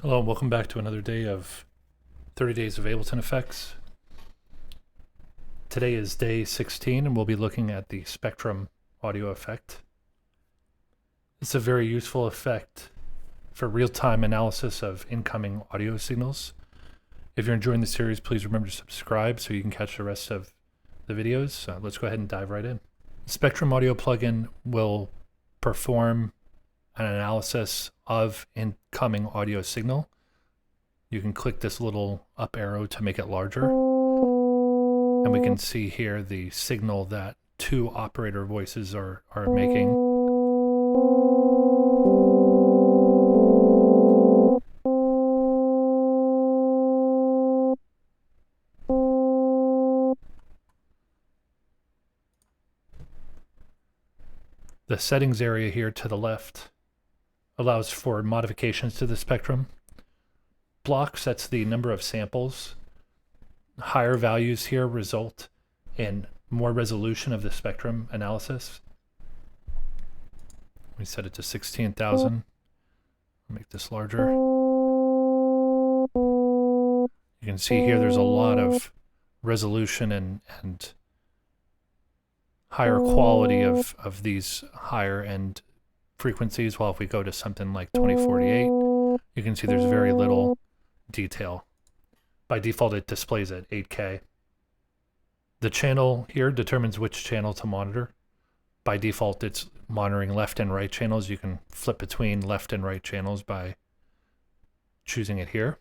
Hello, and welcome back to another day of 30 Days of Ableton Effects. Today is day 16, and we'll be looking at the Spectrum audio effect. It's a very useful effect for real-time analysis of incoming audio signals. If you're enjoying the series, please remember to subscribe so you can catch the rest of the videos. Let's go ahead and dive right in. The Spectrum audio plugin will perform an analysis of incoming audio signal. You can click this little up arrow to make it larger. And we can see here the signal that two operator voices are making. The settings area here to the left allows for modifications to the spectrum. Block sets the number of samples. Higher values here result in more resolution of the spectrum analysis. We set it to 16,000. Make this larger. You can see here there's a lot of resolution and higher quality of these higher end frequencies, while if we go to something like 2048, you can see there's very little detail. By default, it displays at 8K. The channel here determines which channel to monitor. By default, it's monitoring left and right channels. You can flip between left and right channels by choosing it here.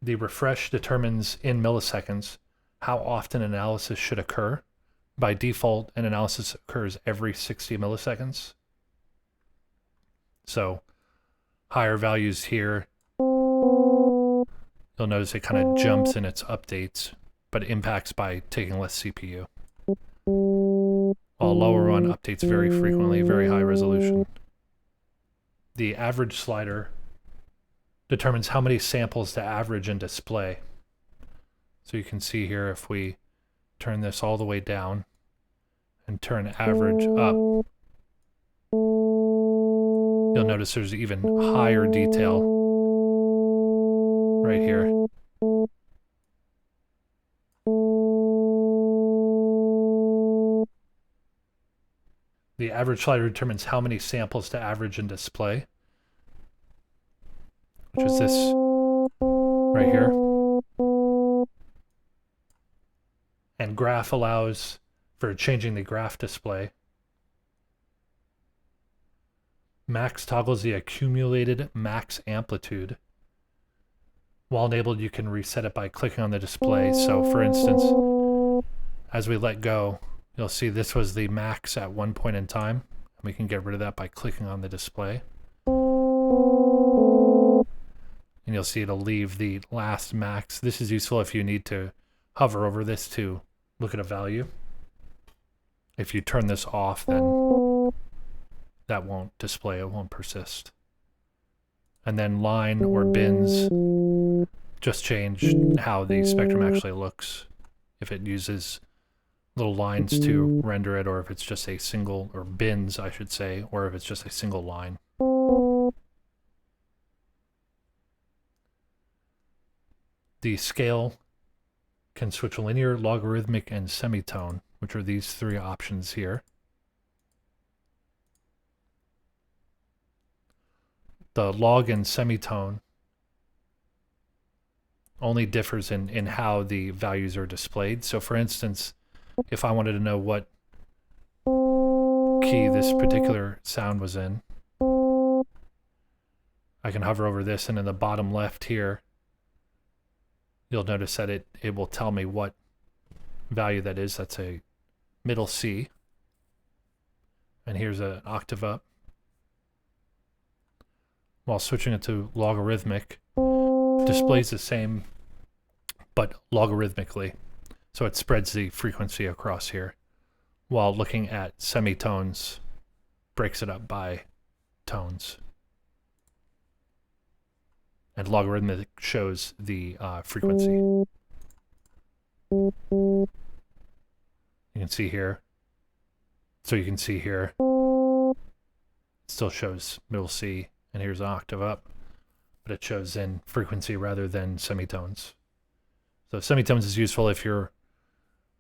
The refresh determines in milliseconds how often analysis should occur. By default, an analysis occurs every 60 milliseconds. So higher values here, you'll notice it kind of jumps in its updates, but it impacts by taking less CPU. While lower one updates very frequently, very high resolution. The average slider determines how many samples to average and display. So you can see here, if we turn this all the way down and turn average up, you'll notice there's even higher detail right here. The average slider determines how many samples to average and display, which is this right here. And graph allows for changing the graph display. Max toggles the accumulated max amplitude. While enabled, you can reset it by clicking on the display. So for instance, as we let go, you'll see this was the max at one point in time. We can get rid of that by clicking on the display. And you'll see it'll leave the last max. This is useful if you need to hover over this to look at a value. If you turn this off, then that won't display, it won't persist. And then line or bins just change how the spectrum actually looks. If it uses little lines to render it, or if it's just a single, or bins I should say, or if it's just a single line. The scale can switch linear, logarithmic, and semitone, which are these three options here. The log and semitone only differs in how the values are displayed. So for instance, if I wanted to know what key this particular sound was in, I can hover over this, and in the bottom left here, you'll notice that it will tell me what value that is. That's a middle C. And here's an octave up. While switching it to logarithmic, displays the same, but logarithmically. So it spreads the frequency across here. While looking at semitones, breaks it up by tones. And logarithmic shows the frequency. You can see here. So you can see here, it still shows middle C and here's an octave up, but it shows in frequency rather than semitones. So semitones is useful if you're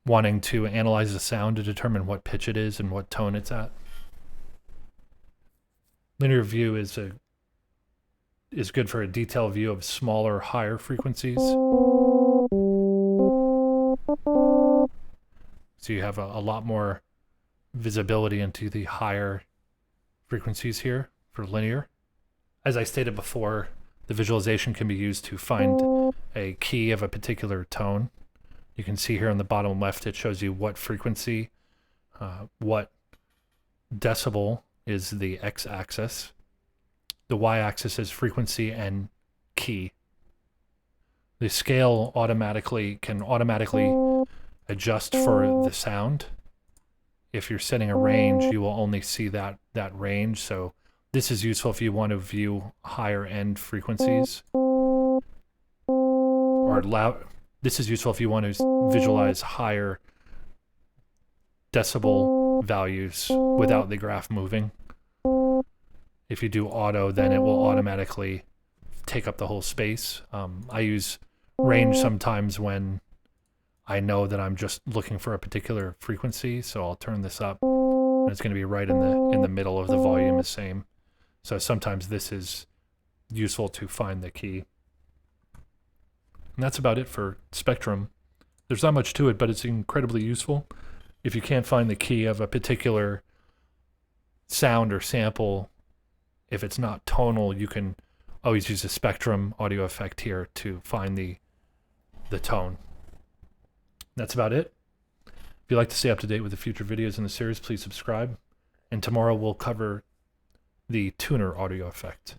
wanting to analyze the sound to determine what pitch it is and what tone it's at. Linear view is good for a detailed view of smaller, higher frequencies. So you have a lot more visibility into the higher frequencies here for linear. As I stated before, the visualization can be used to find a key of a particular tone. You can see here on the bottom left, it shows you what frequency, what decibel is the x-axis. The y-axis is frequency and key. The scale can automatically adjust for the sound. If you're setting a range, you will only see that range. So this is useful if you want to view higher end frequencies. This is useful if you want to visualize higher decibel values without the graph moving. If you do auto, then it will automatically take up the whole space. I use range sometimes when I know that I'm just looking for a particular frequency, so I'll turn this up, and it's going to be right in the middle of the volume, the same. So sometimes this is useful to find the key. And that's about it for Spectrum. There's not much to it, but it's incredibly useful. If you can't find the key of a particular sound or sample, if it's not tonal, you can always use a Spectrum audio effect here to find the tone. That's about it. If you'd like to stay up to date with the future videos in the series, please subscribe. And tomorrow we'll cover the tuner audio effect.